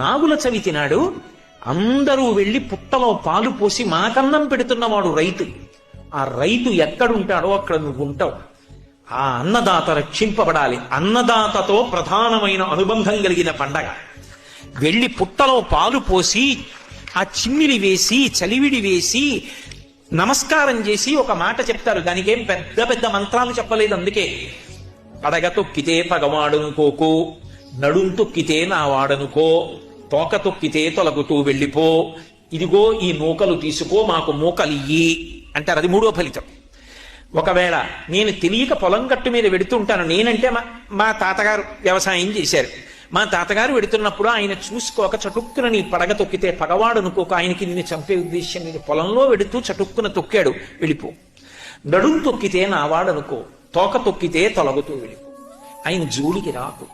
నాగుల చవితి నాడు అందరూ వెళ్లి పుట్టలో పాలు పోసి మాకన్నం పెడుతున్నవాడు రైతు. ఆ రైతు ఎక్కడుంటాడో అక్కడ నువ్వు ఉంటావు. ఆ అన్నదాత రక్షింపబడాలి. అన్నదాతతో ప్రధానమైన అనుబంధం కలిగిన పండగ. వెళ్లి పుట్టలో పాలు పోసి ఆ చిమ్మిలి వేసి చలివిడి వేసి నమస్కారం చేసి ఒక మాట చెప్తారు. దానికేం పెద్ద పెద్ద మంత్రాలు చెప్పలేదు. అందుకే పడగ తొక్కితే పగవాడనుకోకు, నడుం తొక్కితే నా వాడనుకో, తోక తొక్కితే తొలగుతూ వెళ్ళిపో, ఇదిగో ఈ నూకలు తీసుకో మాకు మూకలియ్యి అంటారు. అది మూడో ఫలితం. ఒకవేళ నేను తెలియక పొలం గట్టు మీద వెడుతుంటాను, నేనంటే మా తాతగారు వ్యవసాయం చేశారు, మా తాతగారు వెడుతున్నప్పుడు ఆయన చూసుకోక చటుక్కున నీ పడగ తొక్కితే పగవాడు అనుకోక ఆయనకి నిన్ను చంపే ఉద్దేశం నేను పొలంలో వెడుతూ చటుక్కున తొక్కాడు, వెళ్ళిపో. నడుం తొక్కితే నావాడనుకో, తోక తొక్కితే తొలగుతూ వెళ్ళిపో. ఆయన జోలికి రాకు.